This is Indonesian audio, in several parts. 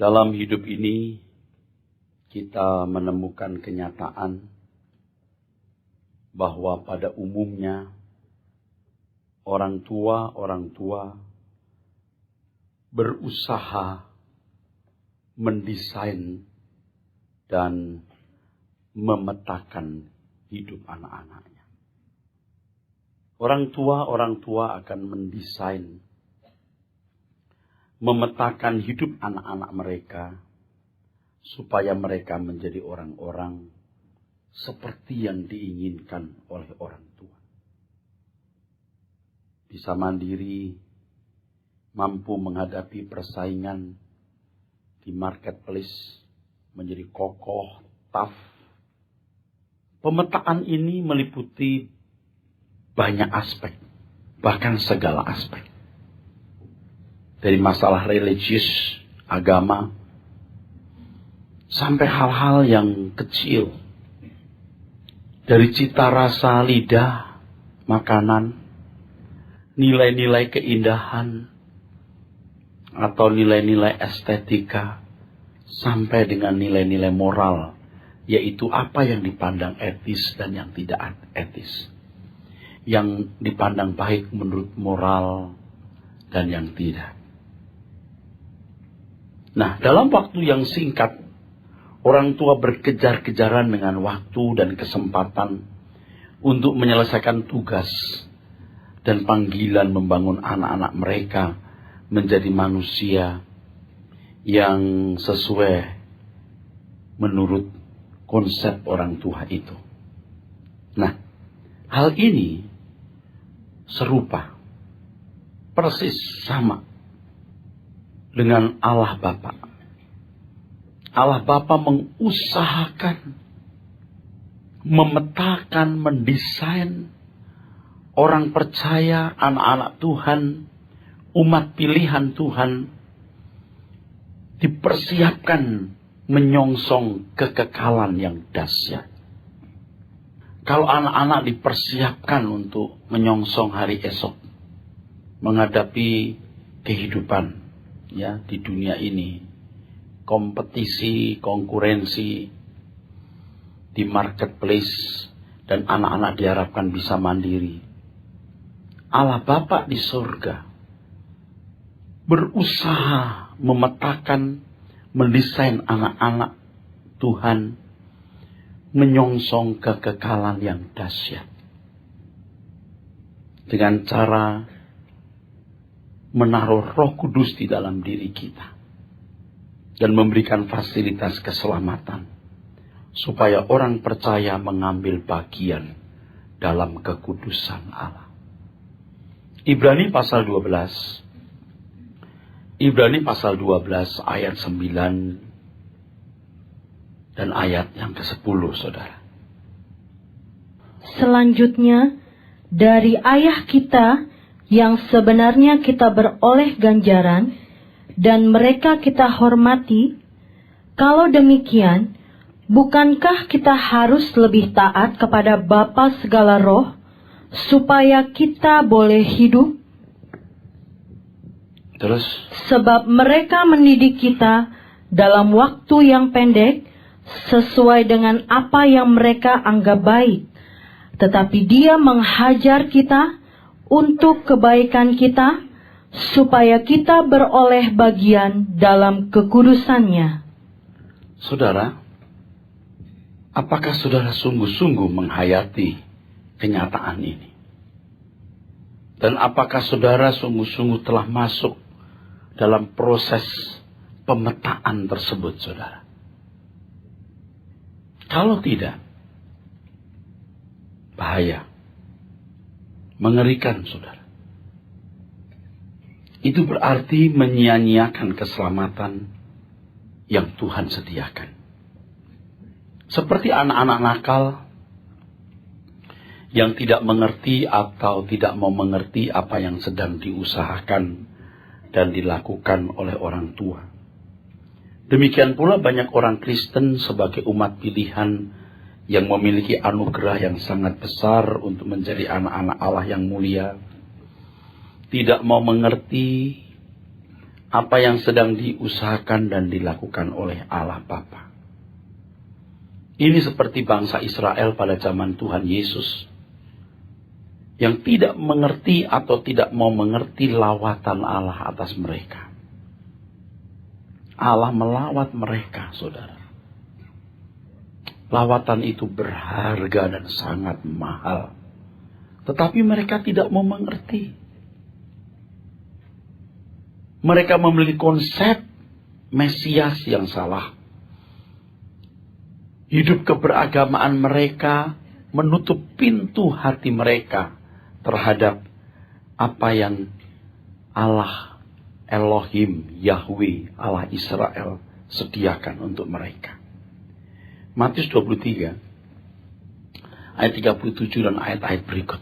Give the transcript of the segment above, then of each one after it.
Dalam hidup ini kita menemukan kenyataan bahwa pada umumnya orang tua berusaha mendesain dan memetakan hidup anak-anaknya. Orang tua akan mendesain, memetakan hidup anak-anak mereka supaya mereka menjadi orang-orang seperti yang diinginkan oleh orang tua. Bisa mandiri, mampu menghadapi persaingan di marketplace, menjadi kokoh, tough. Pemetaan ini meliputi banyak aspek, bahkan segala aspek. Dari masalah religius, agama, sampai hal-hal yang kecil. Dari cita rasa lidah, makanan, nilai-nilai keindahan, atau nilai-nilai estetika, sampai dengan nilai-nilai moral, yaitu apa yang dipandang etis dan yang tidak etis. Yang dipandang baik menurut moral dan yang tidak. Nah, dalam waktu yang singkat, orang tua berkejar-kejaran dengan waktu dan kesempatan untuk menyelesaikan tugas dan panggilan membangun anak-anak mereka menjadi manusia yang sesuai menurut konsep orang tua itu. Nah, hal ini serupa, persis sama dengan Allah Bapa. Allah Bapa mengusahakan, memetakan, mendesain orang percaya, anak-anak Tuhan, umat pilihan Tuhan, dipersiapkan menyongsong kekekalan yang dahsyat. Kalau anak-anak dipersiapkan untuk menyongsong hari esok, menghadapi kehidupan ya di dunia ini, kompetisi, konkurensi di marketplace, dan anak-anak diharapkan bisa mandiri. Allah Bapa di surga berusaha memetakan, mendesain anak-anak Tuhan menyongsong kekekalan yang dahsyat dengan cara menaruh Roh Kudus di dalam diri kita dan memberikan fasilitas keselamatan supaya orang percaya mengambil bagian dalam kekudusan Allah. Ibrani pasal 12 ayat 9 dan ayat yang ke-10, saudara. Selanjutnya, dari ayah kita yang sebenarnya kita beroleh ganjaran, dan mereka kita hormati. Kalau demikian, bukankah kita harus lebih taat kepada Bapa segala roh, supaya kita boleh hidup? Terus? Sebab mereka mendidik kita dalam waktu yang pendek, sesuai dengan apa yang mereka anggap baik. Tetapi Dia menghajar kita untuk kebaikan kita, supaya kita beroleh bagian dalam kekudusannya. Saudara, apakah saudara sungguh-sungguh menghayati kenyataan ini? Dan apakah saudara sungguh-sungguh telah masuk dalam proses pemetaan tersebut, saudara? Kalau tidak, bahaya. Mengerikan, saudara. Itu berarti menyia-nyiakan keselamatan yang Tuhan sediakan. Seperti anak-anak nakal yang tidak mengerti atau tidak mau mengerti apa yang sedang diusahakan dan dilakukan oleh orang tua. Demikian pula banyak orang Kristen sebagai umat pilihan yang memiliki anugerah yang sangat besar untuk menjadi anak-anak Allah yang mulia, tidak mau mengerti apa yang sedang diusahakan dan dilakukan oleh Allah Bapa. Ini seperti bangsa Israel pada zaman Tuhan Yesus, yang tidak mengerti atau tidak mau mengerti lawatan Allah atas mereka. Allah melawat mereka, saudara. Lawatan itu berharga dan sangat mahal. Tetapi mereka tidak mau mengerti. Mereka memiliki konsep Mesias yang salah. Hidup keberagamaan mereka menutup pintu hati mereka terhadap apa yang Allah Elohim, Yahweh, Allah Israel sediakan untuk mereka. Matius 23 ayat 37 dan ayat-ayat berikut.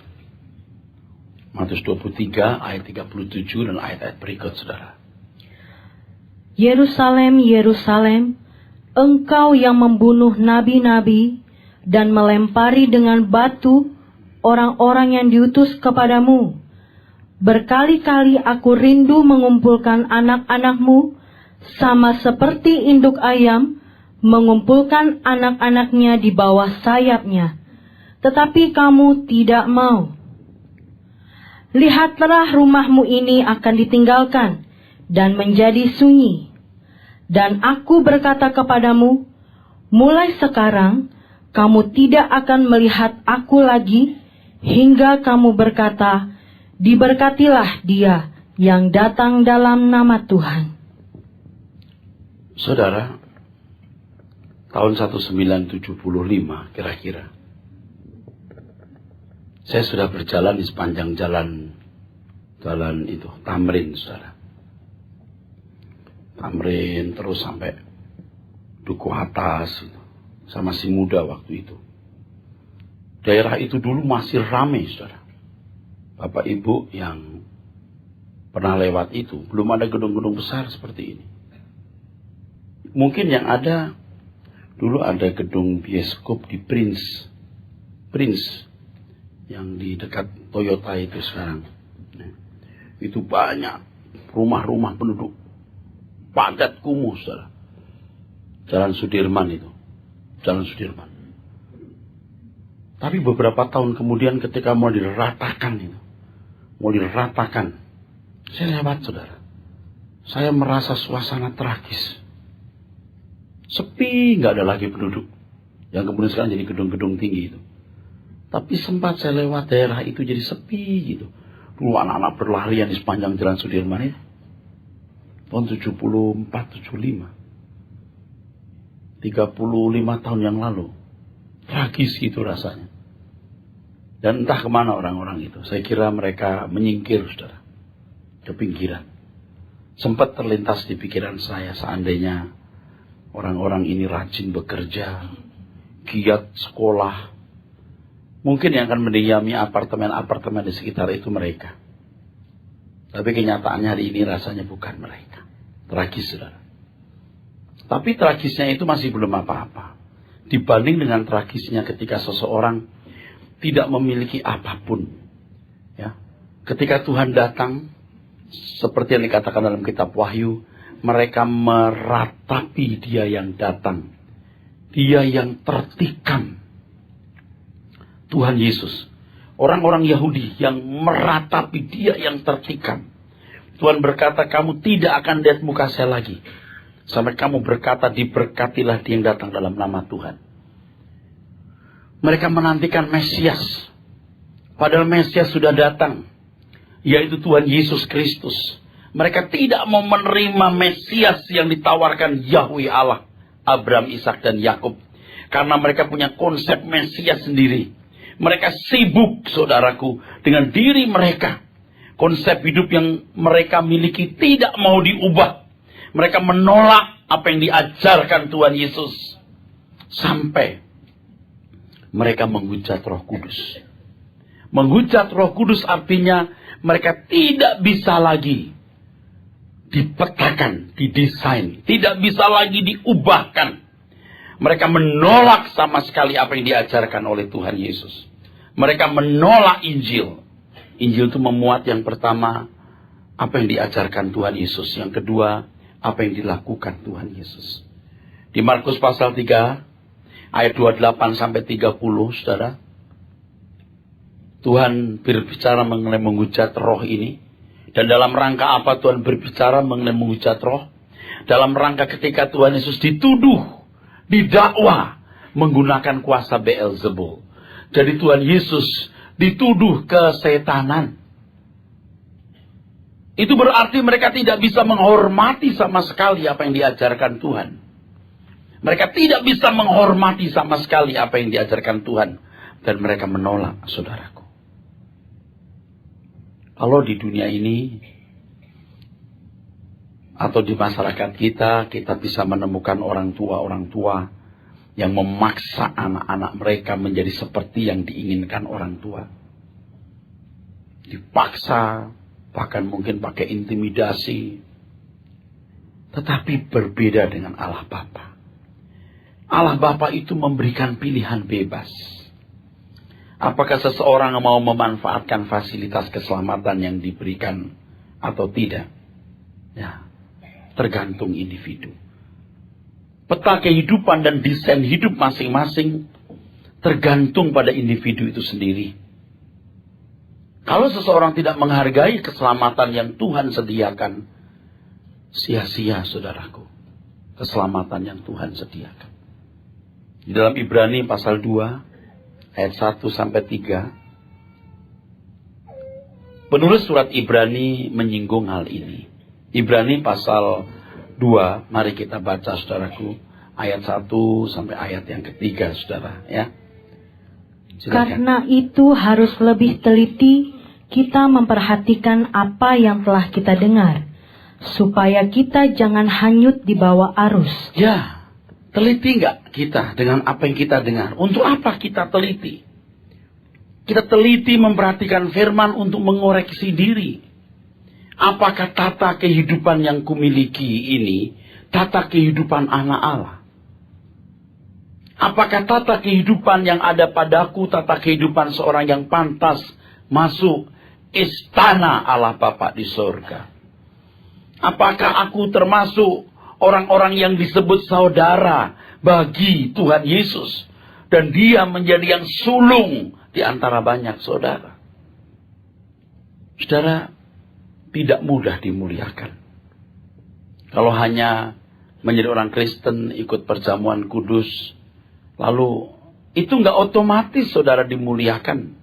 Matius 23 ayat 37 dan ayat-ayat berikut, saudara. Yerusalem, Yerusalem, engkau yang membunuh nabi-nabi dan melempari dengan batu orang-orang yang diutus kepadamu. Berkali-kali aku rindu mengumpulkan anak-anakmu, sama seperti induk ayam mengumpulkan anak-anaknya di bawah sayapnya. Tetapi kamu tidak mau. Lihatlah, rumahmu ini akan ditinggalkan dan menjadi sunyi. Dan aku berkata kepadamu, mulai sekarang kamu tidak akan melihat aku lagi, hingga kamu berkata, diberkatilah dia yang datang dalam nama Tuhan. Saudara, tahun 1975 kira-kira, saya sudah berjalan di sepanjang jalan itu, Tamrin, saudara. Tamrin terus sampai Duku Atas, saya masih muda waktu itu. Daerah itu dulu masih ramai, saudara. Bapak Ibu yang pernah lewat itu, belum ada gedung-gedung besar seperti ini. Mungkin yang ada, dulu ada gedung bioskop di Prince, yang di dekat Toyota itu sekarang. Itu banyak rumah-rumah penduduk, padat kumuh, saudara. Jalan Sudirman itu, Jalan Sudirman. Tapi beberapa tahun kemudian ketika mau diratakan, saya lewat, saudara. Saya merasa suasana tragis. Sepi, nggak ada lagi penduduk. Yang kemudian sekarang jadi gedung-gedung tinggi itu. Tapi sempat saya lewat daerah itu jadi sepi gitu. Dulu anak-anak berlarian di sepanjang Jalan Sudirman itu. Tahun 74, 75. 35 tahun yang lalu. Tragis gitu rasanya. Dan entah kemana orang-orang itu. Saya kira mereka menyingkir, saudara, ke pinggiran. Sempat terlintas di pikiran saya, seandainya orang-orang ini rajin bekerja, giat sekolah, mungkin yang akan mendiami apartemen-apartemen di sekitar itu mereka. Tapi kenyataannya hari ini rasanya bukan mereka. Tragis, saudara. Tapi tragisnya itu masih belum apa-apa dibanding dengan tragisnya ketika seseorang tidak memiliki apapun. Ya. Ketika Tuhan datang, seperti yang dikatakan dalam kitab Wahyu, mereka meratapi dia yang datang. Dia yang tertikam. Tuhan Yesus. Orang-orang Yahudi yang meratapi dia yang tertikam. Tuhan berkata, kamu tidak akan lihat muka saya lagi. Sampai kamu berkata, diberkatilah dia yang datang dalam nama Tuhan. Mereka menantikan Mesias. Padahal Mesias sudah datang. Yaitu Tuhan Yesus Kristus. Mereka tidak mau menerima Mesias yang ditawarkan Yahweh Allah, Abraham, Ishak, dan Yakub. Karena mereka punya konsep Mesias sendiri. Mereka sibuk, saudaraku, dengan diri mereka. Konsep hidup yang mereka miliki tidak mau diubah. Mereka menolak apa yang diajarkan Tuhan Yesus. Sampai mereka menghujat Roh Kudus. Menghujat Roh Kudus artinya mereka tidak bisa lagi dipetakan, didesain. Tidak bisa lagi diubahkan. Mereka menolak sama sekali apa yang diajarkan oleh Tuhan Yesus. Mereka menolak Injil. Injil itu memuat yang pertama apa yang diajarkan Tuhan Yesus. Yang kedua, apa yang dilakukan Tuhan Yesus. Di Markus pasal 3, ayat 28 sampai 30, saudara. Tuhan berbicara mengenai menghujat roh ini. Dan dalam rangka apa Tuhan berbicara mengenai menghujat roh? Dalam rangka ketika Tuhan Yesus dituduh, didakwa, menggunakan kuasa Beelzebul. Jadi Tuhan Yesus dituduh kesetanan. Itu berarti mereka tidak bisa menghormati sama sekali apa yang diajarkan Tuhan. Mereka tidak bisa menghormati sama sekali apa yang diajarkan Tuhan. Dan mereka menolak, saudaraku. Kalau di dunia ini, atau di masyarakat kita bisa menemukan orang tua yang memaksa anak-anak mereka menjadi seperti yang diinginkan orang tua. Dipaksa, bahkan mungkin pakai intimidasi. Tetapi berbeda dengan Allah Bapa. Allah Bapa itu memberikan pilihan bebas. Apakah seseorang mau memanfaatkan fasilitas keselamatan yang diberikan atau tidak? Ya, tergantung individu. Peta kehidupan dan desain hidup masing-masing tergantung pada individu itu sendiri. Kalau seseorang tidak menghargai keselamatan yang Tuhan sediakan, sia-sia, saudaraku, keselamatan yang Tuhan sediakan. Di dalam Ibrani pasal 2, ayat 1 sampai 3, penulis surat Ibrani menyinggung hal ini. Ibrani pasal 2, mari kita baca, saudaraku, ayat 1 sampai ayat yang ketiga, saudara, ya. Silakan. Karena itu harus lebih teliti kita memperhatikan apa yang telah kita dengar, supaya kita jangan hanyut di bawah arus. Ya, teliti nggak kita dengan apa yang kita dengar? Untuk apa kita teliti? Kita teliti memperhatikan firman untuk mengoreksi diri. Apakah tata kehidupan yang kumiliki ini tata kehidupan anak Allah? Apakah tata kehidupan yang ada padaku tata kehidupan seorang yang pantas masuk istana Allah Bapa di surga? Apakah aku termasuk orang-orang yang disebut saudara bagi Tuhan Yesus, dan dia menjadi yang sulung di antara banyak saudara? Saudara, tidak mudah dimuliakan. Kalau hanya menjadi orang Kristen, ikut perjamuan kudus, lalu itu nggak otomatis saudara dimuliakan.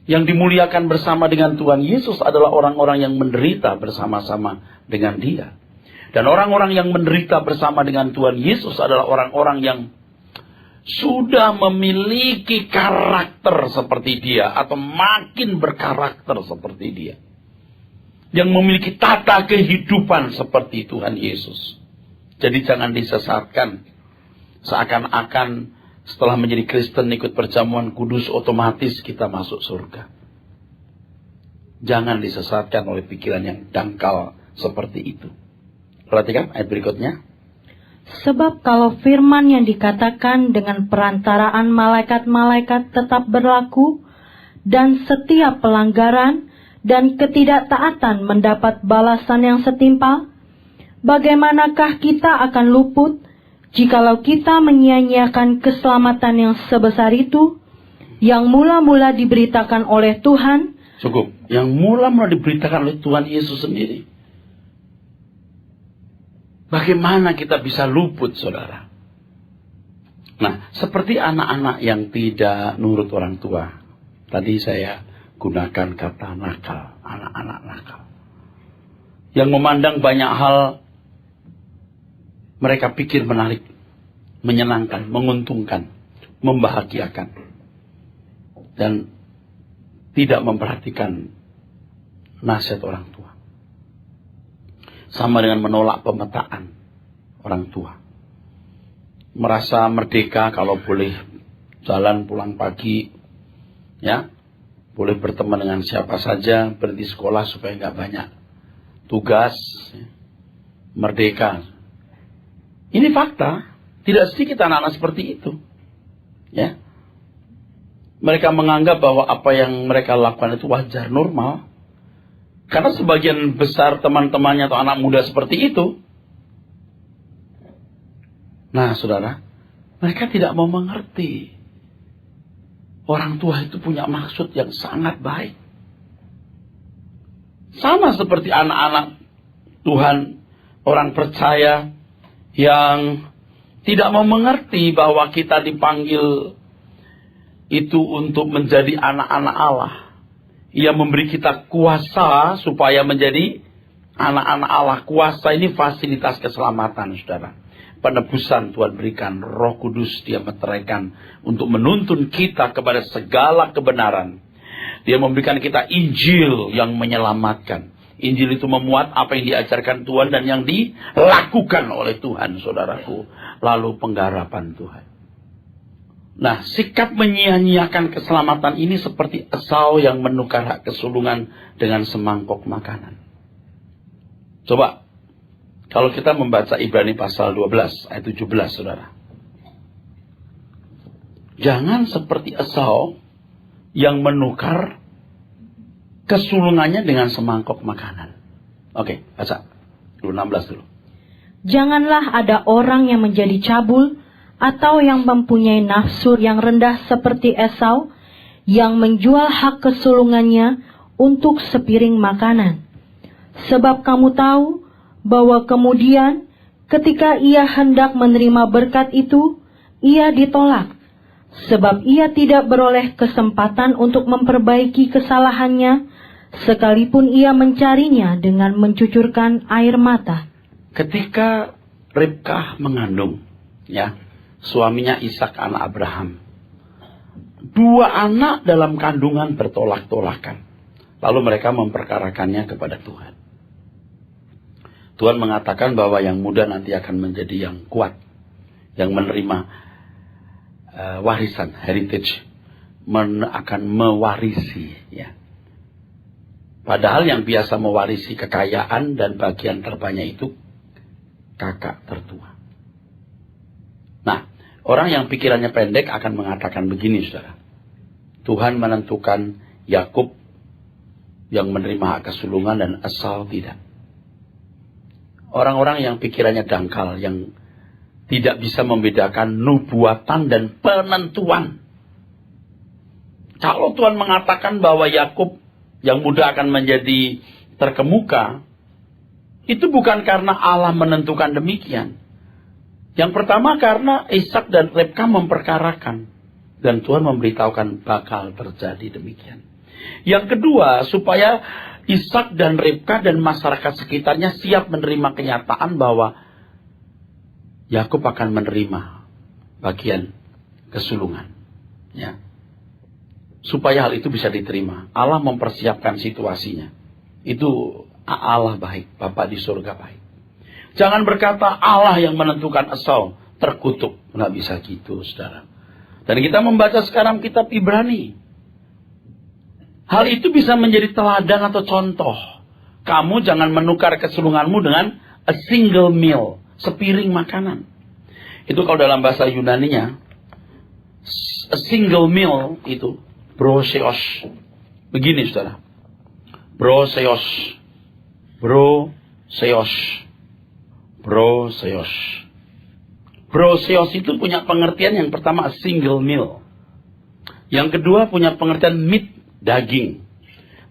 Yang dimuliakan bersama dengan Tuhan Yesus adalah orang-orang yang menderita bersama-sama dengan dia. Dan orang-orang yang menderita bersama dengan Tuhan Yesus adalah orang-orang yang sudah memiliki karakter seperti dia, atau makin berkarakter seperti dia. Yang memiliki tata kehidupan seperti Tuhan Yesus. Jadi jangan disesatkan. Seakan-akan setelah menjadi Kristen ikut perjamuan kudus otomatis kita masuk surga. Jangan disesatkan oleh pikiran yang dangkal seperti itu. Perhatikan ayat berikutnya. Sebab kalau firman yang dikatakan dengan perantaraan malaikat-malaikat tetap berlaku, dan setiap pelanggaran dan ketidaktaatan mendapat balasan yang setimpal, bagaimanakah kita akan luput jikalau kita menyia-nyiakan keselamatan yang sebesar itu, yang mula-mula diberitakan oleh Tuhan? Cukup. Yang mula-mula diberitakan oleh Tuhan Yesus sendiri. Bagaimana kita bisa luput, saudara? Nah, seperti anak-anak yang tidak nurut orang tua. Tadi saya gunakan kata nakal, anak-anak nakal. Yang memandang banyak hal mereka pikir menarik, menyenangkan, menguntungkan, membahagiakan. Dan tidak memperhatikan nasihat orang tua. Sama dengan menolak pemetaan orang tua. Merasa merdeka kalau boleh jalan pulang pagi, ya, boleh berteman dengan siapa saja, berhenti sekolah supaya nggak banyak tugas, ya. Merdeka. Ini fakta. Tidak sedikit anak-anak seperti itu, ya. Mereka menganggap bahwa apa yang mereka lakukan itu wajar, normal. Karena sebagian besar teman-temannya atau anak muda seperti itu. Nah, saudara, mereka tidak mau mengerti. Orang tua itu punya maksud yang sangat baik. Sama seperti anak-anak Tuhan, orang percaya yang tidak mau mengerti bahwa kita dipanggil itu untuk menjadi anak-anak Allah. Ia memberi kita kuasa supaya menjadi anak-anak Allah. Kuasa ini fasilitas keselamatan, saudara. Penebusan Tuhan berikan, Roh Kudus Dia meteraikan untuk menuntun kita kepada segala kebenaran. Dia memberikan kita Injil yang menyelamatkan. Injil itu memuat apa yang diajarkan Tuhan dan yang dilakukan oleh Tuhan, saudaraku. Lalu penggarapan Tuhan. Nah, sikap menyia-nyiakan keselamatan ini seperti Esau yang menukar hak kesulungan dengan semangkok makanan. Coba, kalau kita membaca Ibrani pasal 12 ayat 17, saudara. Jangan seperti Esau yang menukar kesulungannya dengan semangkok makanan. Oke, baca. 16 dulu. Janganlah ada orang yang menjadi cabul atau yang mempunyai nafsu yang rendah seperti Esau yang menjual hak kesulungannya untuk sepiring makanan. Sebab kamu tahu bahwa kemudian ketika ia hendak menerima berkat itu, ia ditolak. Sebab ia tidak beroleh kesempatan untuk memperbaiki kesalahannya, sekalipun ia mencarinya dengan mencucurkan air mata. Ketika Ribkah mengandung, ya, suaminya Ishak anak Abraham. Dua anak dalam kandungan bertolak-tolakan. Lalu mereka memperkarakannya kepada Tuhan. Tuhan mengatakan bahwa yang muda nanti akan menjadi yang kuat, yang menerima warisan, heritage, akan mewarisi, ya. Padahal yang biasa mewarisi kekayaan dan bagian terbanyak itu kakak tertua. Nah, orang yang pikirannya pendek akan mengatakan begini, saudara. Tuhan menentukan Yakub yang menerima hak kesulungan dan Esau tidak. Orang-orang yang pikirannya dangkal, yang tidak bisa membedakan nubuatan dan penentuan. Kalau Tuhan mengatakan bahwa Yakub yang muda akan menjadi terkemuka, itu bukan karena Allah menentukan demikian. Yang pertama karena Ishak dan Ribkah memperkarakan. Dan Tuhan memberitahukan bakal terjadi demikian. Yang kedua, supaya Ishak dan Ribkah dan masyarakat sekitarnya siap menerima kenyataan bahwa Yakub akan menerima bagian kesulungan. Ya. Supaya hal itu bisa diterima. Allah mempersiapkan situasinya. Itu Allah baik, Bapa di surga baik. Jangan berkata Allah yang menentukan Esau, terkutuk. Nggak bisa gitu, saudara. Dan kita membaca sekarang kitab Ibrani. Hal itu bisa menjadi teladan atau contoh. Kamu jangan menukar kesulunganmu dengan a single meal, sepiring makanan. Itu kalau dalam bahasa Yunaninya, a single meal itu broseos. Begini, saudara. Broseos. Broseos. Broseos. Broseos itu punya pengertian yang pertama a single meal. Yang kedua punya pengertian meat, daging.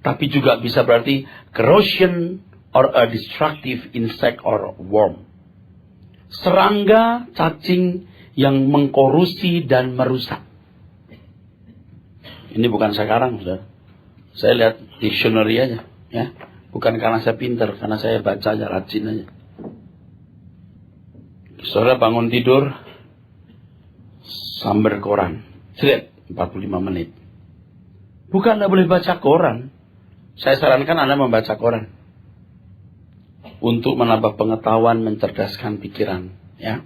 Tapi juga bisa berarti corrosion or a destructive insect or worm. Serangga, cacing yang mengkorusi dan merusak. Ini bukan sekarang, saudara. Saya lihat dictionary aja, ya. Bukan karena saya pintar, karena saya baca aja, rajin aja. Saudara bangun tidur, sambar koran. Lihat, 45 menit. Bukan Anda boleh baca koran. Saya sarankan Anda membaca koran. Untuk menambah pengetahuan, mencerdaskan pikiran. Ya.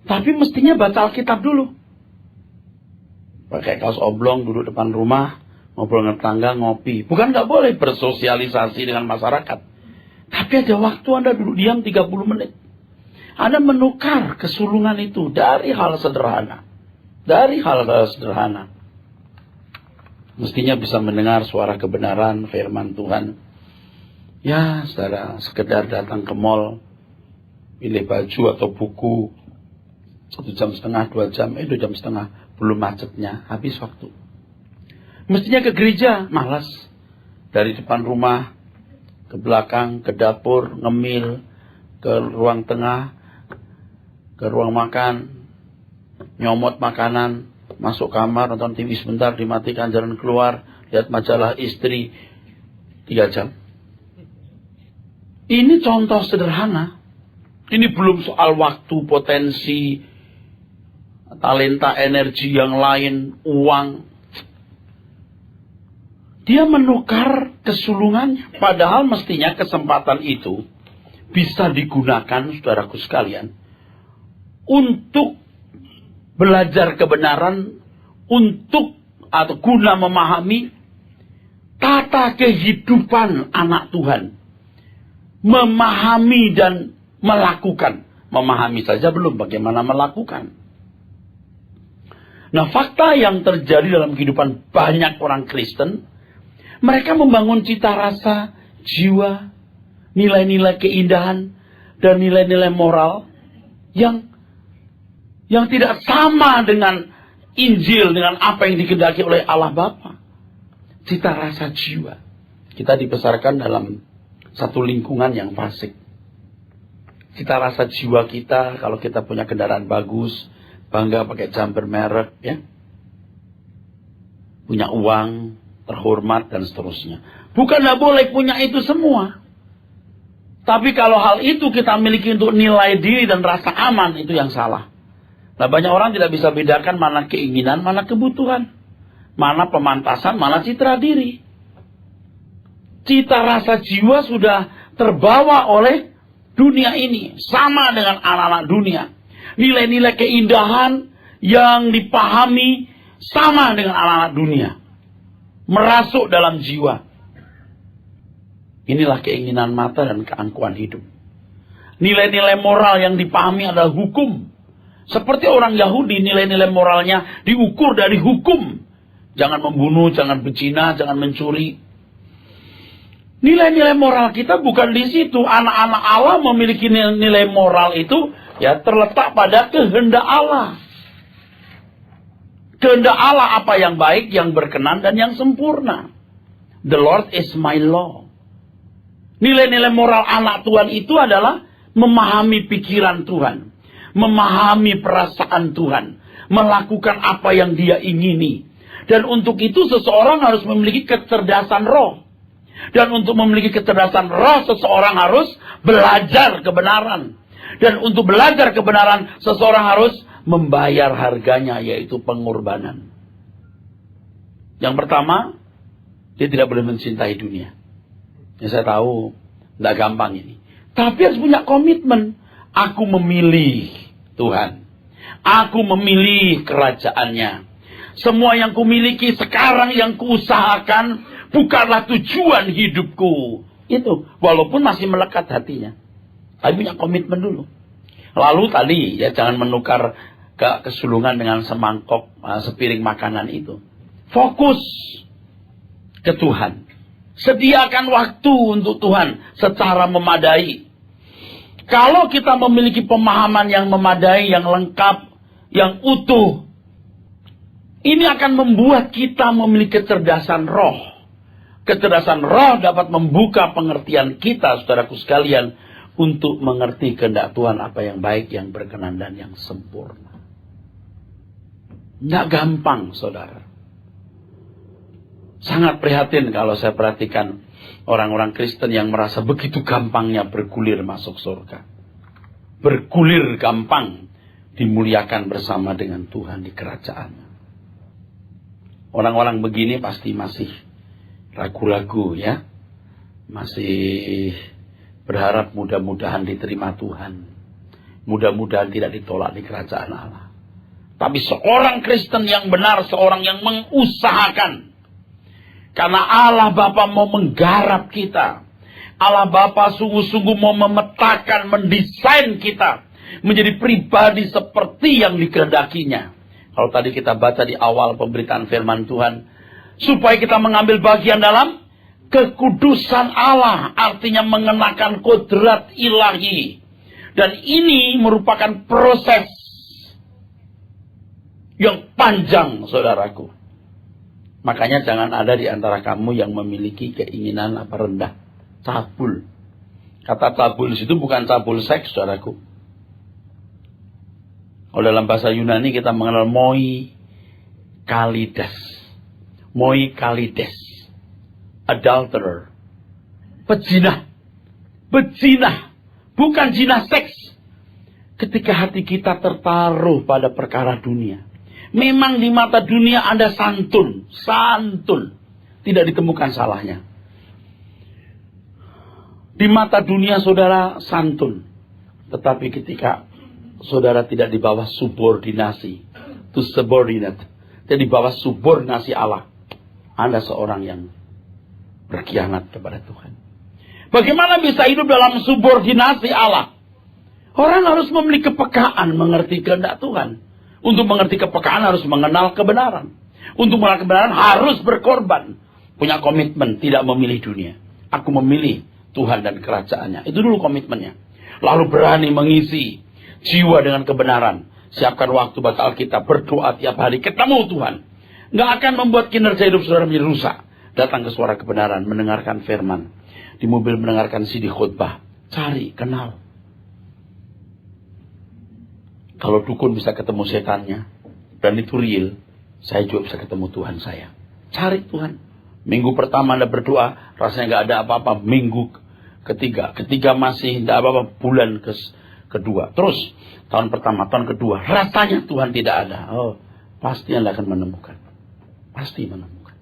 Tapi mestinya baca Alkitab dulu. Pakai kaos oblong, duduk depan rumah, ngobrol dengan tetangga, ngopi. Bukan nggak boleh bersosialisasi dengan masyarakat. Tapi ada waktu Anda duduk diam 30 menit. Anda menukar kesulungan itu dari hal sederhana. Dari hal-hal sederhana. Mestinya bisa mendengar suara kebenaran, firman Tuhan. Ya, saudara, sekedar datang ke mall, pilih baju atau buku, 1,5 jam, 2 jam, 2 jam setengah, belum macetnya, habis waktu. Mestinya ke gereja, malas. Dari depan rumah, ke belakang, ke dapur, ngemil, ke ruang tengah, ke ruang makan, nyomot makanan, masuk kamar, nonton TV sebentar, dimatikan, jalan keluar, lihat majalah istri, 3 jam. Ini contoh sederhana. Ini belum soal waktu, potensi, talenta, energi yang lain, uang. Dia menukar kesulungannya. Padahal mestinya kesempatan itu bisa digunakan, saudaraku sekalian, untuk belajar kebenaran, untuk atau guna memahami tata kehidupan anak Tuhan. Memahami dan melakukan. Memahami saja belum, bagaimana melakukan. Nah, fakta yang terjadi dalam kehidupan banyak orang Kristen, mereka membangun cita rasa, jiwa, nilai-nilai keindahan, dan nilai-nilai moral yang tidak sama dengan Injil, dengan apa yang dikehendaki oleh Allah Bapa. Cita rasa jiwa. Kita dibesarkan dalam satu lingkungan yang fasik. Cita rasa jiwa kita, kalau kita punya kendaraan bagus, bangga pakai jam bermerek, ya, punya uang, terhormat, dan seterusnya. Bukan tidak boleh punya itu semua. Tapi kalau hal itu kita miliki untuk nilai diri dan rasa aman, itu yang salah. Nah, banyak orang tidak bisa bedakan mana keinginan, mana kebutuhan. Mana pemantasan, mana citra diri. Cita rasa jiwa sudah terbawa oleh dunia ini. Sama dengan anak-anak dunia. Nilai-nilai keindahan yang dipahami sama dengan anak-anak dunia. Merasuk dalam jiwa. Inilah keinginan mata dan keangkuhan hidup. Nilai-nilai moral yang dipahami adalah hukum. Seperti orang Yahudi, nilai-nilai moralnya diukur dari hukum. Jangan membunuh, jangan berzina, jangan mencuri. Nilai-nilai moral kita bukan di situ. Anak-anak Allah memiliki nilai moral itu ya terletak pada kehendak Allah. Kehendak Allah apa yang baik, yang berkenan, dan yang sempurna. The Lord is my law. Nilai-nilai moral anak Tuhan itu adalah memahami pikiran Tuhan. Memahami perasaan Tuhan. Melakukan apa yang dia ingini. Dan untuk itu seseorang harus memiliki kecerdasan roh. Dan untuk memiliki kecerdasan roh, seseorang harus belajar kebenaran. Dan untuk belajar kebenaran, seseorang harus membayar harganya, yaitu pengorbanan. Yang pertama, dia tidak boleh mencintai dunia. Ya, saya tahu, tidak gampang ini. Tapi harus punya komitmen. Aku memilih Tuhan. Aku memilih kerajaannya. Semua yang kumiliki sekarang, yang kuusahakan, bukanlah tujuan hidupku. Itu, walaupun masih melekat hatinya. Tapi punya komitmen dulu. Lalu tadi, ya jangan menukar kesulungan dengan semangkok, sepiring makanan itu. Fokus ke Tuhan. Sediakan waktu untuk Tuhan secara memadai. Kalau kita memiliki pemahaman yang memadai, yang lengkap, yang utuh, ini akan membuat kita memiliki kecerdasan roh. Kecerdasan roh dapat membuka pengertian kita, saudaraku sekalian, untuk mengerti kehendak Tuhan apa yang baik, yang berkenan, dan yang sempurna. Tidak gampang, saudara. Sangat prihatin kalau saya perhatikan orang-orang Kristen yang merasa begitu gampangnya bergulir masuk surga. Bergulir gampang dimuliakan bersama dengan Tuhan di kerajaan. Orang-orang begini pasti masih ragu-ragu, ya. Masih berharap mudah-mudahan diterima Tuhan. Mudah-mudahan tidak ditolak di kerajaan Allah. Tapi seorang Kristen yang benar, seorang yang mengusahakan. Karena Allah Bapa mau menggarap kita. Allah Bapa sungguh-sungguh mau memetakan, mendesain kita. Menjadi pribadi seperti yang dikehendakinya. Kalau tadi kita baca di awal pemberitaan firman Tuhan. Supaya kita mengambil bagian dalam Kekudusan Allah artinya mengenakan kodrat ilahi. Dan ini merupakan proses yang panjang, saudaraku. Makanya jangan ada di antara kamu yang memiliki keinginan rendah. Cabul. Kata cabul itu bukan cabul seks, saudaraku. Kalau dalam bahasa Yunani kita mengenal moi kalides. Moi kalides. Adulterer. Pezina. Bezina. Bukan zina seks. Ketika hati kita tertaruh pada perkara dunia. Memang di mata dunia Anda santun. Santun. Tidak ditemukan salahnya. Di mata dunia saudara santun. Tetapi ketika saudara tidak di bawah subordinasi. To subordinate. Tidak di bawah subordinasi Allah. Anda seorang yang berkhianat kepada Tuhan. Bagaimana bisa hidup dalam subordinasi Allah? Orang harus memiliki kepekaan mengerti kehendak Tuhan. Untuk mengerti kepekaan harus mengenal kebenaran. Untuk mengenal kebenaran harus berkorban. Punya komitmen tidak memilih dunia. Aku memilih Tuhan dan kerajaannya. Itu dulu komitmennya. Lalu berani mengisi jiwa dengan kebenaran. Siapkan waktu baca Alkitab, berdoa tiap hari, ketemu Tuhan. Nggak akan membuat kinerja hidup saudara menjadi rusak. Datang ke suara kebenaran, mendengarkan firman. Di mobil mendengarkan CD khotbah. Cari, kenal. Kalau dukun bisa ketemu setannya, dan itu real, saya juga bisa ketemu Tuhan saya. Cari Tuhan. Minggu pertama Anda berdoa, rasanya nggak ada apa-apa. Minggu ketiga masih nggak apa-apa. Bulan kedua. Terus, tahun pertama, tahun kedua, rasanya Tuhan tidak ada. Oh, pasti Anda akan menemukan. Pasti menemukan.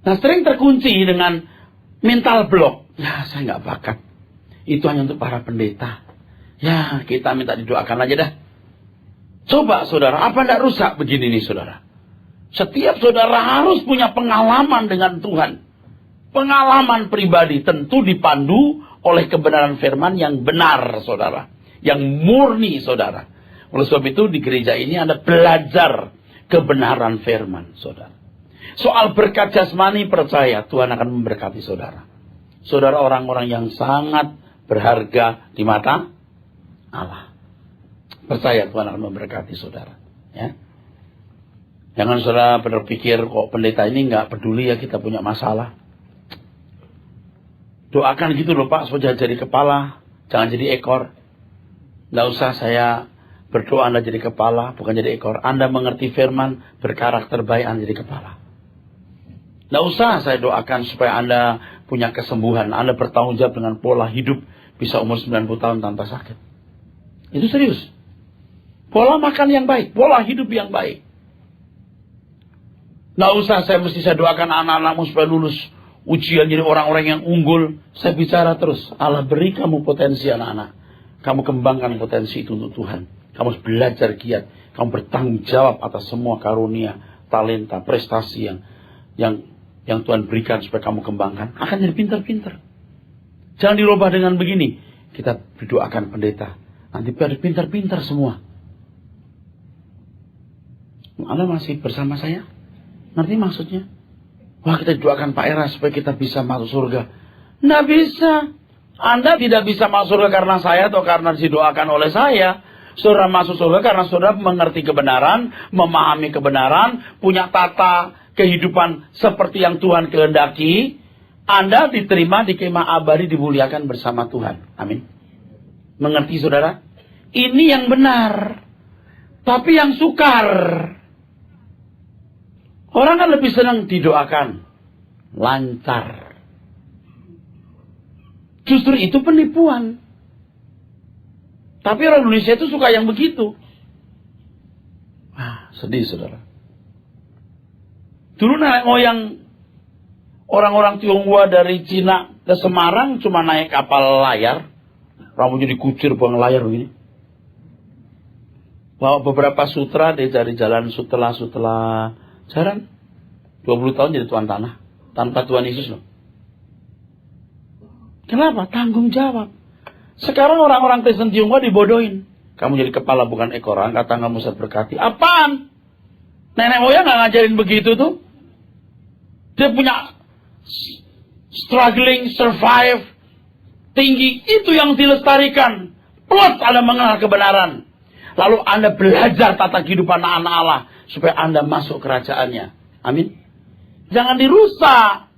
Nah, sering terkunci dengan mental block. Ya, saya nggak bakat. Itu hanya untuk para pendeta. Ya, kita minta didoakan aja dah. Coba saudara, apa tidak rusak begini nih saudara? Setiap saudara harus punya pengalaman dengan Tuhan. Pengalaman pribadi tentu dipandu oleh kebenaran firman yang benar saudara. Yang murni saudara. Oleh sebab itu di gereja ini Anda belajar kebenaran firman saudara. Soal berkat jasmani percaya Tuhan akan memberkati saudara. Saudara orang-orang yang sangat berharga di mata Allah. Percaya Tuhan akan memberkati saudara. Ya. Jangan saudara berpikir kok pendeta ini nggak peduli ya kita punya masalah. Doakan gitu loh Pak supaya jadi kepala, jangan jadi ekor. Nggak usah saya berdoa Anda jadi kepala, bukan jadi ekor. Anda mengerti firman, berkarakter baik Anda jadi kepala. Nggak usah saya doakan supaya Anda punya kesembuhan. Anda bertanggung jawab dengan pola hidup bisa umur 90 tahun tanpa sakit. Itu serius. Pola makan yang baik, pola hidup yang baik. Nggak usah saya doakan anak-anakmu supaya lulus ujian jadi orang-orang yang unggul. Saya bicara terus, Allah beri kamu potensi anak-anak. Kamu kembangkan potensi itu untuk Tuhan. Kamu harus belajar giat. Kamu bertanggung jawab atas semua karunia, talenta, prestasi yang Tuhan berikan supaya kamu kembangkan. Akan jadi pintar-pintar. Jangan dirubah dengan begini. Kita berdoakan pendeta. Nanti pada pintar-pintar semua. Anda masih bersama saya? Ngerti maksudnya? Wah, kita doakan Pak Era supaya kita bisa masuk surga. Nggak bisa. Anda tidak bisa masuk surga karena saya atau karena didoakan oleh saya. Saudara masuk surga karena saudara mengerti kebenaran, memahami kebenaran, punya tata kehidupan seperti yang Tuhan kehendaki. Anda diterima di kemah abadi, dimuliakan bersama Tuhan. Amin. Mengerti saudara? Ini yang benar. Tapi yang sukar. Orang kan lebih senang didoakan. Lancar. Justru itu penipuan. Tapi orang Indonesia itu suka yang begitu. Wah, sedih saudara. Dulu nenek moyang orang-orang Tionghoa dari Cina ke Semarang cuma naik kapal layar. Rambutnya dikucir buang layar begini. Bawa beberapa sutra dari jalan setelah jalan 20 tahun jadi tuan tanah tanpa Tuhan Yesus loh. Kenapa? Tanggung jawab. Sekarang orang-orang Kristen Tionghoa dibodohin. Kamu jadi kepala bukan ekor, angkat tanganmu saat berkati. Apaan? Nenek moyang nggak ngajarin begitu tuh. Dia punya struggling, survive, tinggi, itu yang dilestarikan. Plus Anda mengenal kebenaran. Lalu Anda belajar tata kehidupan anak Allah supaya Anda masuk kerajaannya. Amin. Jangan dirusak.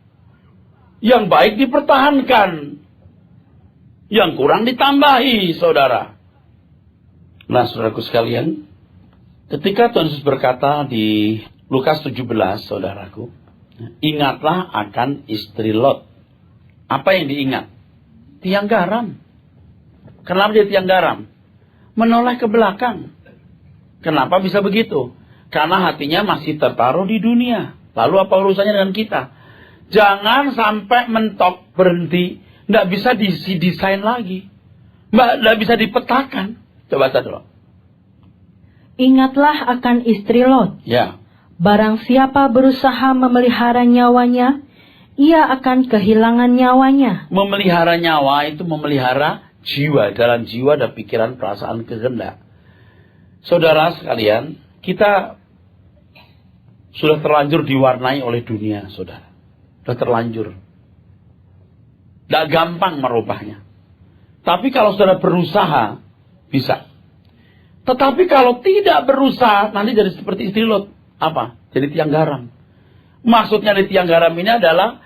Yang baik dipertahankan. Yang kurang ditambahi, saudara. Nah, saudaraku sekalian, ketika Tuhan Yesus berkata di Lukas 17, saudaraku, ingatlah akan istri Lot. Apa yang diingat? Tiang garam. Kenapa dia tiang garam? Menoleh ke belakang. Kenapa bisa begitu? Karena hatinya masih tertaruh di dunia. Lalu apa urusannya dengan kita? Jangan sampai mentok, berhenti. Nggak bisa didesain lagi. Nggak bisa dipetakan. Coba baca dulu. Ingatlah akan istri Lot. Ya. Barang siapa berusaha memelihara nyawanya, ia akan kehilangan nyawanya. Memelihara nyawa itu memelihara jiwa. Dalam jiwa ada pikiran, perasaan, kehendak. Saudara sekalian, kita sudah terlanjur diwarnai oleh dunia, saudara. Sudah terlanjur. Tidak gampang merubahnya. Tapi kalau saudara berusaha, bisa. Tetapi kalau tidak berusaha, nanti jadi seperti istri Lot. Apa? Jadi tiang garam. Maksudnya di tiang garam ini adalah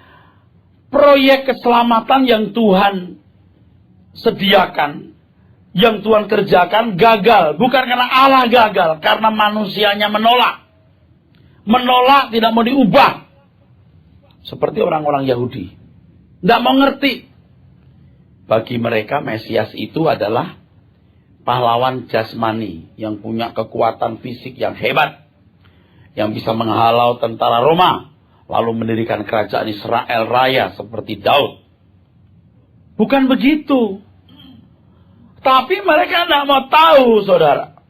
proyek keselamatan yang Tuhan sediakan, yang Tuhan kerjakan gagal. Bukan karena Allah gagal, karena manusianya menolak. Menolak, tidak mau diubah. Seperti orang-orang Yahudi. Tidak mau ngerti. Bagi mereka Mesias itu adalah pahlawan jasmani yang punya kekuatan fisik yang hebat, yang bisa menghalau tentara Roma, lalu mendirikan kerajaan Israel raya seperti Daud. Bukan begitu. Tapi mereka tidak mau tahu, saudara.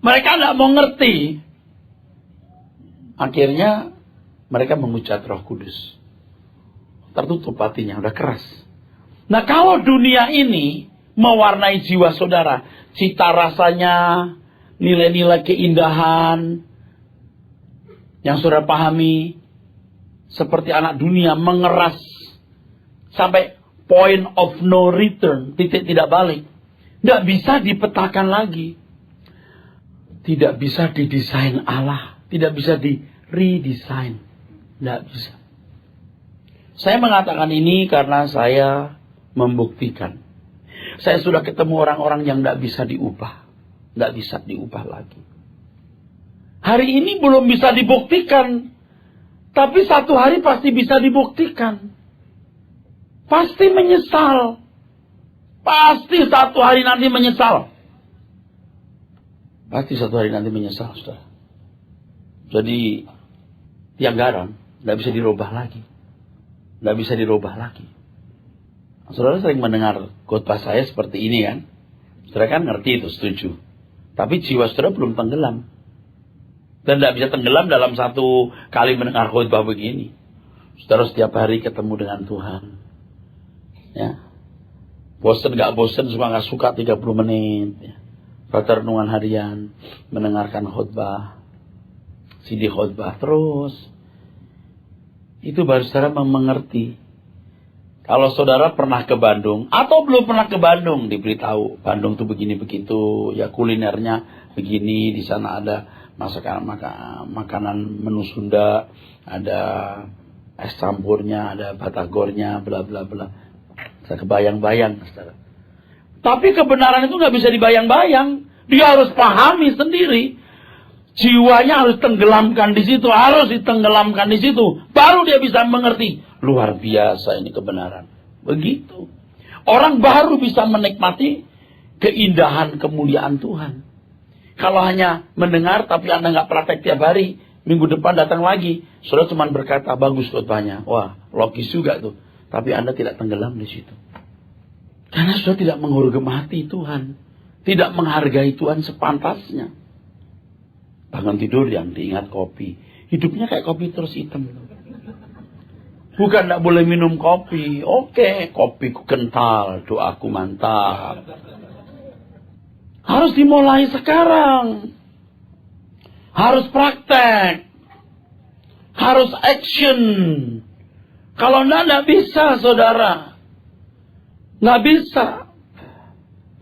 Mereka tidak mau ngerti. Akhirnya mereka menghujat Roh Kudus. Tertutup hatinya, udah keras. Nah, kalau dunia ini mewarnai jiwa saudara, cita rasanya, nilai-nilai keindahan yang saudara pahami, seperti anak dunia mengeras sampai point of no return, titik tidak balik, tidak bisa dipetakan lagi, tidak bisa didesain Allah, tidak bisa di redesign, tidak bisa. Saya mengatakan ini karena saya membuktikan. Saya sudah ketemu orang-orang yang tidak bisa diubah. Tidak bisa diubah lagi. Hari ini belum bisa dibuktikan. Tapi satu hari pasti bisa dibuktikan. Pasti menyesal. Pasti satu hari nanti menyesal. Pasti satu hari nanti menyesal, saudara. Jadi, tiang garam tidak bisa dirubah lagi. Tidak bisa dirubah lagi. Saudara sering mendengar khotbah saya seperti ini kan. Saudara kan ngerti itu, setuju. Tapi jiwa saudara belum tenggelam. Dan tidak bisa tenggelam dalam satu kali mendengar khotbah begini. Saudara setiap hari ketemu dengan Tuhan. Ya. Bosan gak bosan, suka gak suka 30 menit. Ya. Baca renungan harian. Mendengarkan khotbah. CD khotbah terus. Itu baru saudara mengerti. Kalau saudara pernah ke Bandung atau belum pernah ke Bandung, diberitahu Bandung tuh begini begitu, ya kulinernya begini, di sana ada makanan menu Sunda, ada es campurnya, ada batagornya, bla bla bla. Saya kebayang-bayang, saudara. Tapi kebenaran itu nggak bisa dibayang-bayang, dia harus pahami sendiri. Jiwanya harus tenggelamkan di situ, harus ditenggelamkan di situ. Baru dia bisa mengerti. Luar biasa ini kebenaran. Begitu. Orang baru bisa menikmati keindahan kemuliaan Tuhan. Kalau hanya mendengar tapi Anda nggak praktek tiap hari, minggu depan datang lagi, saudara cuma berkata bagus khotbahnya. Wah, logis juga tuh. Tapi Anda tidak tenggelam di situ. Karena saudara tidak menghormati Tuhan. Tidak menghargai Tuhan sepantasnya. Bangun tidur yang diingat kopi. Hidupnya kayak kopi terus hitam. Bukan tidak boleh minum kopi. Oke, kopiku kental, doaku mantap. Harus dimulai sekarang. Harus praktek. Harus action. Kalau enggak bisa, saudara. Nggak bisa.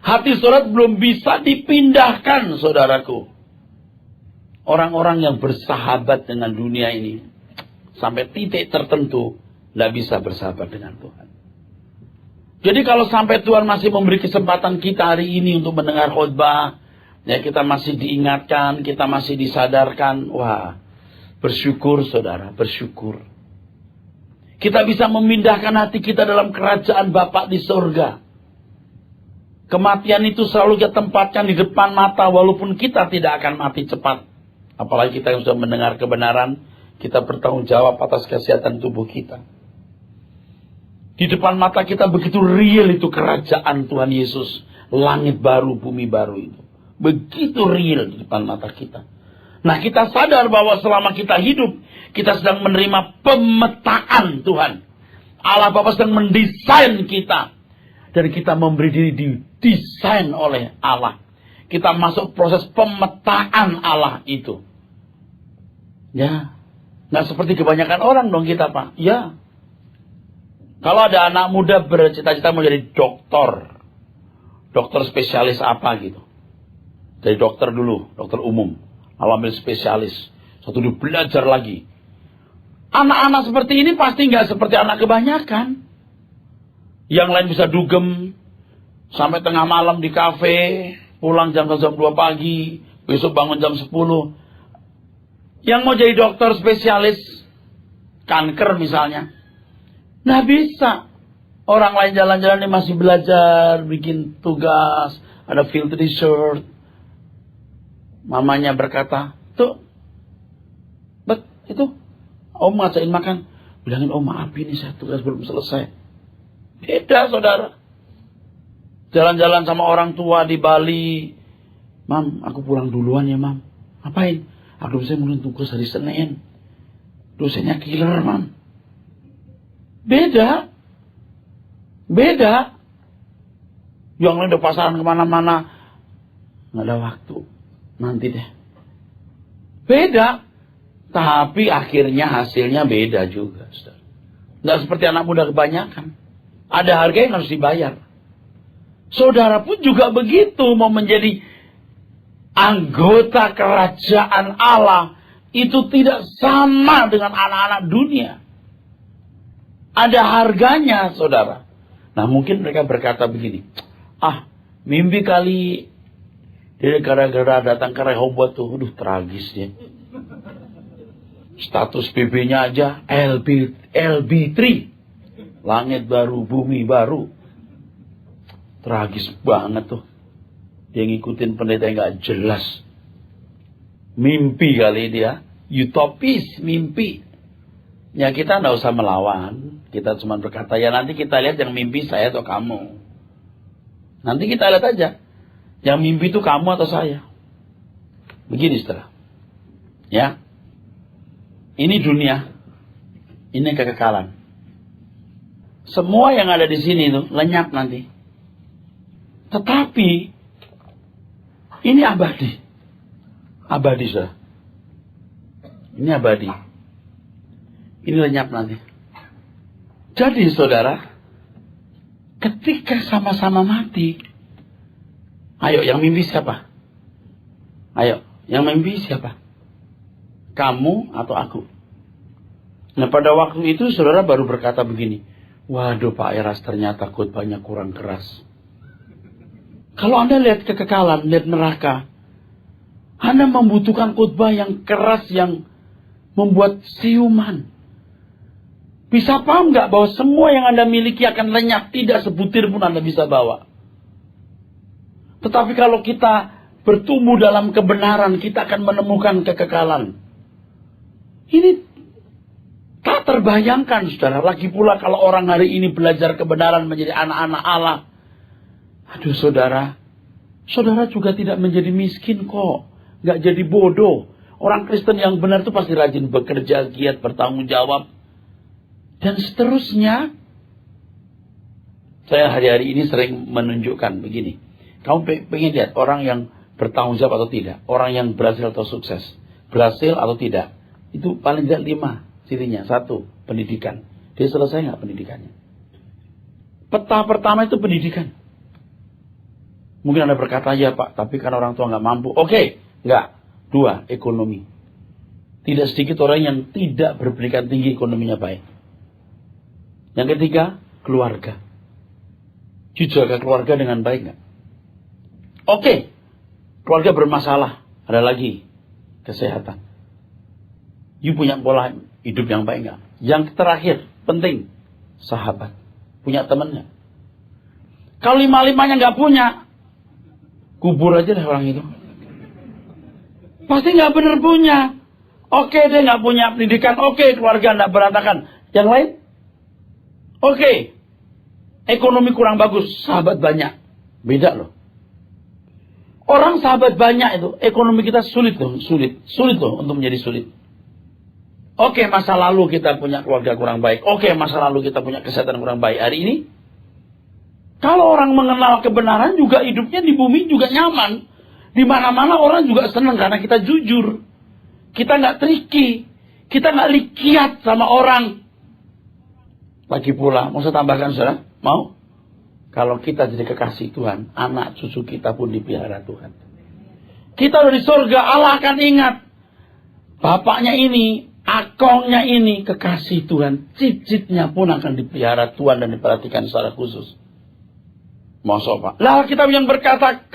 Hati saudara belum bisa dipindahkan, saudaraku. Orang-orang yang bersahabat dengan dunia ini, sampai titik tertentu, nggak bisa bersahabat dengan Tuhan. Jadi kalau sampai Tuhan masih memberi kesempatan kita hari ini untuk mendengar khotbah, ya kita masih diingatkan, kita masih disadarkan, wah, bersyukur saudara, bersyukur. Kita bisa memindahkan hati kita dalam kerajaan Bapa di surga. Kematian itu selalu kita tempatkan di depan mata, walaupun kita tidak akan mati cepat. Apalagi kita yang sudah mendengar kebenaran, kita bertanggung jawab atas kesehatan tubuh kita. Di depan mata kita begitu real itu kerajaan Tuhan Yesus. Langit baru, bumi baru itu. Begitu real di depan mata kita. Nah, kita sadar bahwa selama kita hidup, kita sedang menerima pemetaan Tuhan. Allah Bapa sedang mendesain kita. Dan kita memberi diri didesain oleh Allah. Kita masuk proses pemetaan Allah itu. Ya. Nggak seperti kebanyakan orang dong kita, Pak. Ya. Kalau ada anak muda bercita-cita mau jadi dokter. Dokter spesialis apa gitu. Jadi dokter dulu, dokter umum. Lalu ambil spesialis. Satu dulu belajar lagi. Anak-anak seperti ini pasti nggak seperti anak kebanyakan. Yang lain bisa dugem sampai tengah malam di kafe, pulang jam 2 pagi, besok bangun jam 10. Yang mau jadi dokter spesialis kanker misalnya, nggak bisa. Orang lain jalan-jalan ini masih belajar, bikin tugas, ada field research. Mamanya berkata, tuh, itu, Om ngajakin makan. Bilangin, oh maaf ini saya tugas belum selesai. Beda saudara. Jalan-jalan sama orang tua di Bali. Mam, aku pulang duluan ya mam. Ngapain? Aduh saya mulai tugas hari Senin. Dosennya killer mam. Beda. Yang lain udah pasaran kemana-mana. Nggak ada waktu. Nanti deh. Beda. Tapi akhirnya hasilnya beda juga. Nggak seperti anak muda kebanyakan. Ada harga yang harus dibayar. Saudara pun juga begitu. Mau menjadi anggota kerajaan Allah. Itu tidak sama dengan anak-anak dunia. Ada harganya saudara. Nah mungkin mereka berkata begini. Mimpi kali. Dia gara-gara datang ke Rehoboth tuh. Aduh tragis dia. Status BB-nya aja LB3. Langit baru, bumi baru. Tragis banget tuh. Dia ngikutin pendeta yang gak jelas. Mimpi kali dia. Utopis, mimpi. Ya kita gak usah melawan. Kita cuma berkata, ya nanti kita lihat yang mimpi saya atau kamu. Nanti kita lihat aja. Yang mimpi itu kamu atau saya. Begini setelah. Ya. Ini dunia. Ini kekekalan. Semua yang ada di sini itu lenyap nanti. Tetapi ini abadi. Abadi sudah. Ini abadi. Ini lenyap nanti. Jadi saudara, ketika sama-sama mati, ayo yang mimpi siapa? Ayo, yang mimpi siapa? Kamu atau aku? Nah pada waktu itu saudara baru berkata begini, waduh Pak Eras ternyata khotbahnya kurang keras. Kalau Anda lihat kekekalan, lihat neraka, Anda membutuhkan khotbah yang keras, yang membuat siuman. Bisa paham nggak bahwa semua yang Anda miliki akan lenyap, tidak sebutir pun Anda bisa bawa. Tetapi kalau kita bertumbuh dalam kebenaran, kita akan menemukan kekekalan. Ini tak terbayangkan saudara. Lagi pula kalau orang hari ini belajar kebenaran menjadi anak-anak Allah. Aduh saudara. Saudara juga tidak menjadi miskin kok. Gak jadi bodoh. Orang Kristen yang benar itu pasti rajin bekerja, giat, bertanggung jawab. Dan seterusnya. Saya hari-hari ini sering menunjukkan begini. Kamu pengen lihat orang yang bertanggung jawab atau tidak. Orang yang berhasil atau sukses. Berhasil atau tidak. Itu paling tidak 5 cirinya. 1, pendidikan. Dia selesai nggak pendidikannya? Peta pertama itu pendidikan. Mungkin Anda berkata, ya Pak, tapi kan orang tua nggak mampu. Oke, nggak. 2, ekonomi. Tidak sedikit orang yang tidak berpendidikan tinggi, ekonominya baik. Yang ketiga, keluarga. Dijaga keluarga dengan baik nggak? Oke, keluarga bermasalah. Ada lagi, kesehatan. You punya pola hidup yang baik nggak? Yang terakhir, penting, sahabat. Punya temannya. Kalau 5-5-nya nggak punya, kubur aja deh orang itu. Pasti nggak benar punya. Oke, dia nggak punya pendidikan. Oke, keluarga nggak berantakan. Yang lain? Oke, ekonomi kurang bagus. Sahabat banyak. Beda loh. Orang sahabat banyak itu, ekonomi kita sulit loh. Sulit loh untuk menjadi sulit. Oke, masa lalu kita punya keluarga kurang baik. Oke, masa lalu kita punya kesehatan kurang baik. Hari ini, kalau orang mengenal kebenaran juga hidupnya di bumi juga nyaman. Di mana-mana orang juga senang karena kita jujur. Kita nggak tricky. Kita nggak likiat sama orang. Lagi pula, mau saya tambahkan saudara? Mau? Kalau kita jadi kekasih Tuhan, anak cucu kita pun dipelihara Tuhan. Kita udah di surga, Allah akan ingat. Bapaknya ini, akongnya ini, kekasih Tuhan. Cicitnya pun akan dipelihara Tuhan dan diperhatikan secara khusus. Masa Pak? Lah kita yang berkata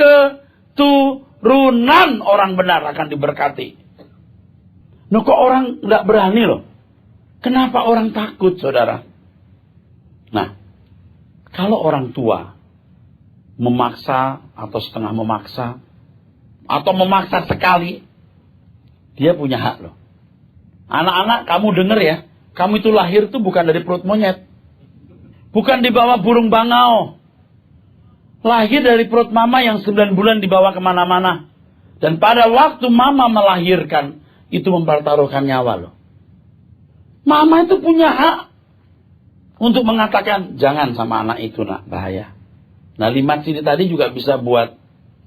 keturunan orang benar akan diberkati. Nah kok orang nggak berani loh? Kenapa orang takut saudara? Nah, kalau orang tua memaksa atau setengah memaksa atau memaksa sekali, dia punya hak loh. Anak-anak kamu dengar ya, kamu itu lahir tuh bukan dari perut monyet. Bukan dibawa burung bangau. Lahir dari perut mama yang 9 bulan dibawa kemana-mana. Dan pada waktu mama melahirkan, itu mempertaruhkan nyawa loh. Mama itu punya hak untuk mengatakan, jangan sama anak itu nak, bahaya. Nah 5 ciri tadi juga bisa buat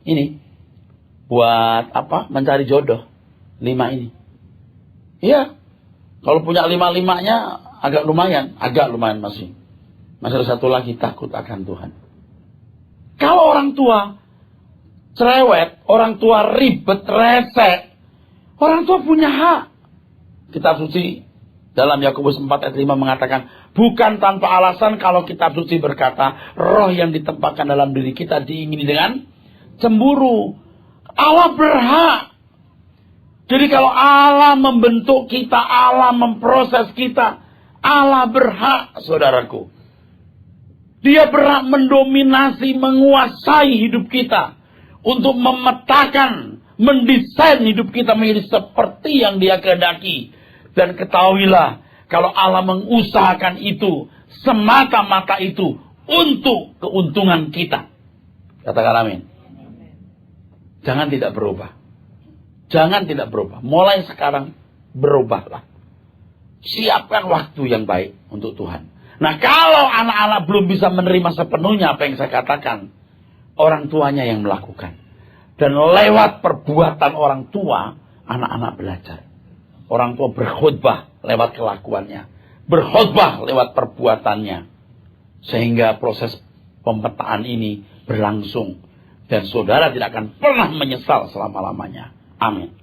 ini. Buat apa? Mencari jodoh. 5 ini. Iya. Kalau punya 5-5-nya agak lumayan masih. Masih ada satu lagi, takut akan Tuhan. Kalau orang tua cerewet, orang tua ribet, rese, orang tua punya hak. Kitab suci dalam Yakobus 4 ayat 5 mengatakan, bukan tanpa alasan kalau kitab suci berkata, roh yang ditempatkan dalam diri kita diingini dengan cemburu. Allah berhak. Jadi kalau Allah membentuk kita, Allah memproses kita, Allah berhak, saudaraku. Dia berhak mendominasi, menguasai hidup kita. Untuk memetakan, mendesain hidup kita menjadi seperti yang Dia kehendaki. Dan ketahuilah, kalau Allah mengusahakan itu, semata-mata itu untuk keuntungan kita. Katakan amin. Jangan tidak berubah. Jangan tidak berubah. Mulai sekarang berubahlah. Siapkan waktu yang baik untuk Tuhan. Nah kalau anak-anak belum bisa menerima sepenuhnya apa yang saya katakan, orang tuanya yang melakukan. Dan lewat perbuatan orang tua, anak-anak belajar. Orang tua berkhotbah lewat kelakuannya. Berkhotbah lewat perbuatannya. Sehingga proses pemetaan ini berlangsung. Dan saudara tidak akan pernah menyesal selama-lamanya. Amin.